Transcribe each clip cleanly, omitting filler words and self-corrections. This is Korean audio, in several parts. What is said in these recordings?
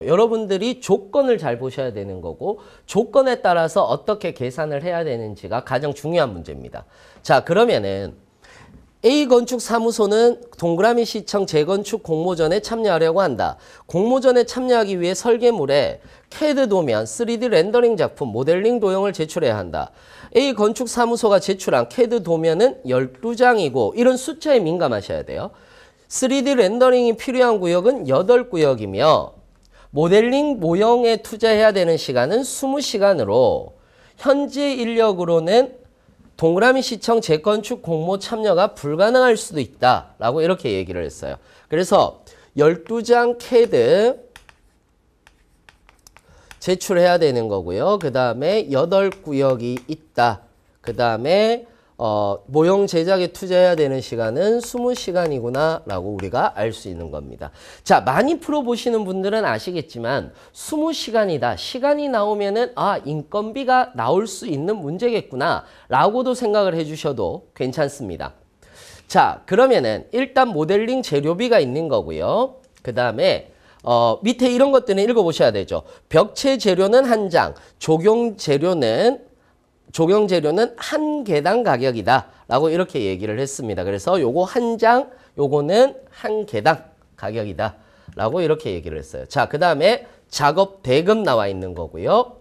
여러분들이 조건을 잘 보셔야 되는 거고 조건에 따라서 어떻게 계산을 해야 되는지가 가장 중요한 문제입니다. 자, 그러면은 A건축사무소는 동그라미 시청 재건축 공모전에 참여하려고 한다. 공모전에 참여하기 위해 설계물에 CAD 도면, 3D 렌더링 작품, 모델링 도형을 제출해야 한다. A건축사무소가 제출한 CAD 도면은 12장이고 이런 숫자에 민감하셔야 돼요. 3D 렌더링이 필요한 구역은 8구역이며 모델링 모형에 투자해야 되는 시간은 20시간으로 현재 인력으로는 동그라미 시청 재건축 공모 참여가 불가능할 수도 있다라고 이렇게 얘기를 했어요. 그래서 12장 CAD 제출해야 되는 거고요. 그 다음에 8구역이 있다. 그 다음에 모형 제작에 투자해야 되는 시간은 20시간이구나 라고 우리가 알 수 있는 겁니다. 자, 많이 풀어보시는 분들은 아시겠지만 20시간이다. 시간이 나오면은 인건비가 나올 수 있는 문제겠구나 라고도 생각을 해주셔도 괜찮습니다. 자, 그러면은 일단 모델링 재료비가 있는 거고요. 그 다음에 밑에 이런 것들은 읽어보셔야 되죠. 벽체 재료는 1장, 조경 재료는 한 개당 가격이다 라고 이렇게 얘기를 했습니다. 그래서 요거 한 장, 요거는 한 개당 가격이다 라고 이렇게 얘기를 했어요. 자, 그 다음에 작업 대금 나와 있는 거고요.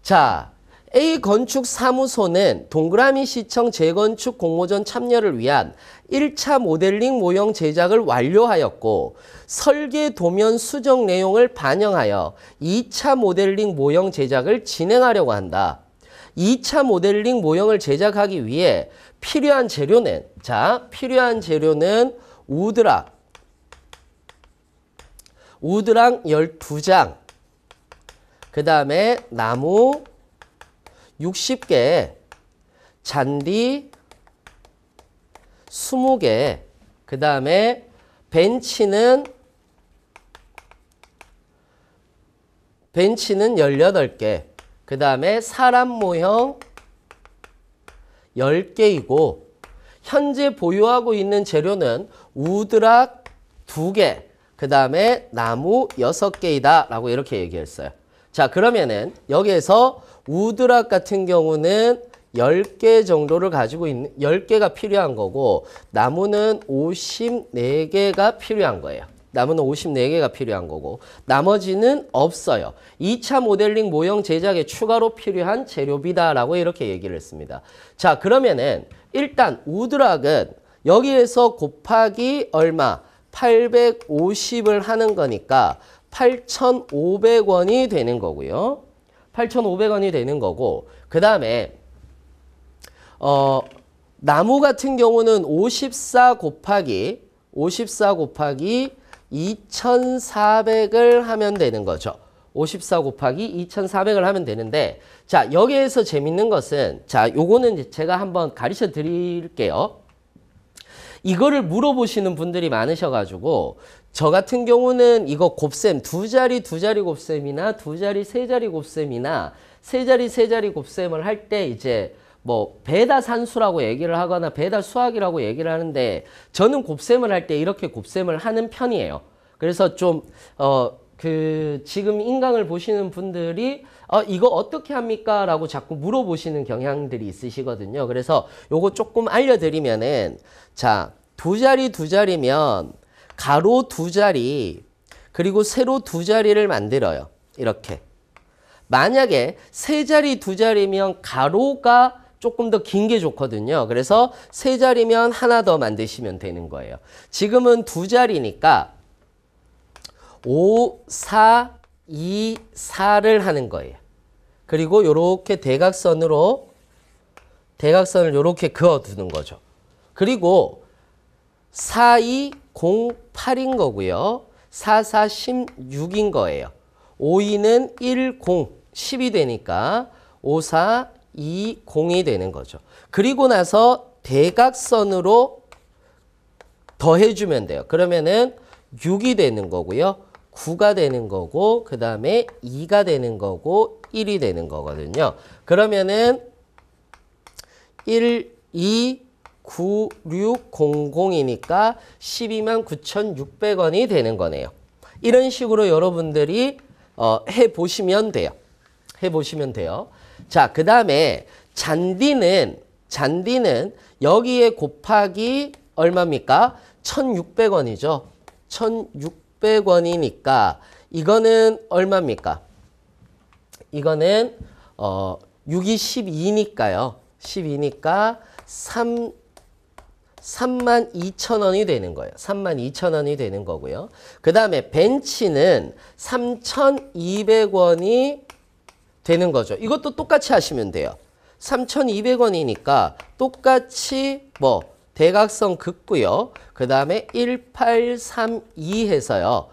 자, A건축사무소는 동그라미 시청 재건축 공모전 참여를 위한 1차 모델링 모형 제작을 완료하였고 설계 도면 수정 내용을 반영하여 2차 모델링 모형 제작을 진행하려고 한다. 2차 모델링 모형을 제작하기 위해 필요한 재료는 우드락 12장, 그 다음에 나무 60개, 잔디 20개, 그 다음에 벤치는 18개, 그 다음에 사람 모형 10개이고 현재 보유하고 있는 재료는 우드락 2개, 그 다음에 나무 6개이다 라고 이렇게 얘기했어요. 자, 그러면은 여기에서 우드락 같은 경우는 10개 정도를 가지고 있는 10개가 필요한 거고 나무는 54개가 필요한 거예요. 나무는 54개가 필요한 거고 나머지는 없어요. 2차 모델링 모형 제작에 추가로 필요한 재료비다라고 이렇게 얘기를 했습니다. 자, 그러면은 일단 우드락은 여기에서 곱하기 얼마? 850을 하는 거니까 8,500원이 되는 거고요. 8,500원이 되는 거고 그 다음에 나무 같은 경우는 54 곱하기 2,400을 하면 되는 거죠. 54 곱하기 2,400을 하면 되는데 자, 여기에서 재밌는 것은 자, 요거는 제가 한번 가르쳐 드릴게요. 이거를 물어보시는 분들이 많으셔가지고 저 같은 경우는 이거 곱셈 두 자리 곱셈이나 두 자리 세 자리 곱셈이나 세 자리 곱셈을 할 때 이제 뭐 배다 산수라고 얘기를 하거나 배다 수학이라고 얘기를 하는데 저는 곱셈을 할 때 이렇게 곱셈을 하는 편이에요. 그래서 좀 지금 인강을 보시는 분들이 이거 어떻게 합니까? 라고 자꾸 물어보시는 경향들이 있으시거든요. 그래서 요거 조금 알려드리면은 자, 두 자리면 가로 2자리 그리고 세로 2자리를 만들어요. 이렇게. 만약에 3자리 2자리면 가로가 조금 더 긴 게 좋거든요. 그래서 3자리면 하나 더 만드시면 되는 거예요. 지금은 2자리니까 5, 4, 2, 4를 하는 거예요. 그리고 요렇게 대각선을 요렇게 그어두는 거죠. 그리고 4, 2, 0, 8인 거고요. 4, 4, 16인 거예요. 5, 2는 1, 0, 10이 되니까 5, 4, 2, 0이 되는 거죠. 그리고 나서 대각선으로 더해주면 돼요. 그러면은 6이 되는 거고요. 9가 되는 거고 그 다음에 2가 되는 거고 1이 되는 거거든요. 그러면은 1, 2, 9, 6, 0, 0이니까 129,600원이 되는 거네요. 이런 식으로 여러분들이 해보시면 돼요. 해보시면 돼요. 자, 그 다음에 잔디는 여기에 곱하기 얼마입니까? 1,600원이죠. 1,600원이니까 이거는 얼마입니까? 이거는 6이 12니까요. 12니까 32,000원이 되는 거예요. 32,000원이 되는 거고요. 그 다음에 벤치는 3,200원이 되는 거죠. 이것도 똑같이 하시면 돼요. 3,200원이니까 똑같이 뭐 대각선 긋고요. 그 다음에 1832 해서요.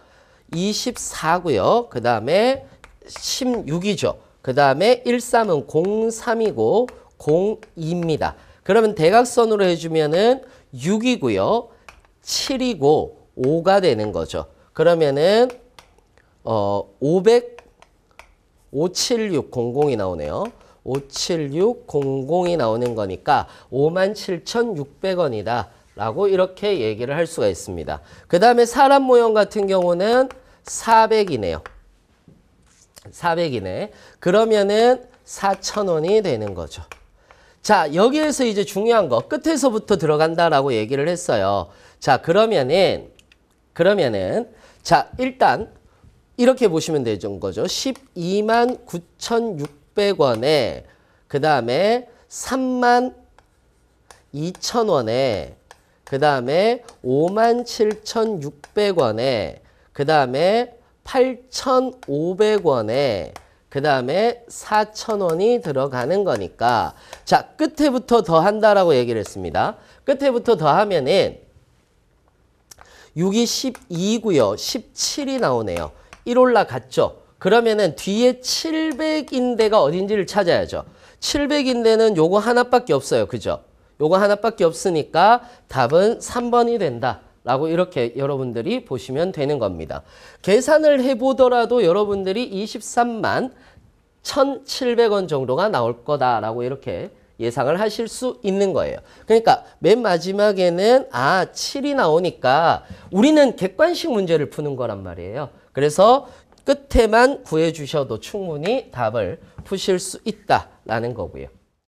24고요. 그 다음에 16이죠. 그 다음에 13은 03이고 02입니다. 그러면 대각선으로 해주면은 6이고요. 7이고 5가 되는 거죠. 그러면은 57600이 나오네요. 57600이 나오는 거니까 57,600원이다 라고 이렇게 얘기를 할 수가 있습니다. 그 다음에 사람 모형 같은 경우는 400이네요. 400이네. 그러면은 4,000원이 되는 거죠. 자, 여기에서 이제 중요한 거 끝에서부터 들어간다라고 얘기를 했어요. 자, 그러면은 자, 일단 이렇게 보시면 되는 거죠. 129,600원에 그 다음에 32,000원에 그 다음에 57,600원에 그 다음에 8,500원에 그 다음에 4,000원이 들어가는 거니까 자, 끝에부터 더한다라고 얘기를 했습니다. 끝에부터 더하면은 6이 12고요. 17이 나오네요. 1 올라갔죠. 그러면은 뒤에 700인데가 어딘지를 찾아야죠. 700인데는 요거 하나밖에 없어요. 그죠? 요거 하나밖에 없으니까 답은 3번이 된다. 라고 이렇게 여러분들이 보시면 되는 겁니다. 계산을 해보더라도 여러분들이 23만 1,700원 정도가 나올 거다라고 이렇게 예상을 하실 수 있는 거예요. 그러니까 맨 마지막에는 7이 나오니까 우리는 객관식 문제를 푸는 거란 말이에요. 그래서 끝에만 구해 주셔도 충분히 답을 푸실 수 있다라는 거고요.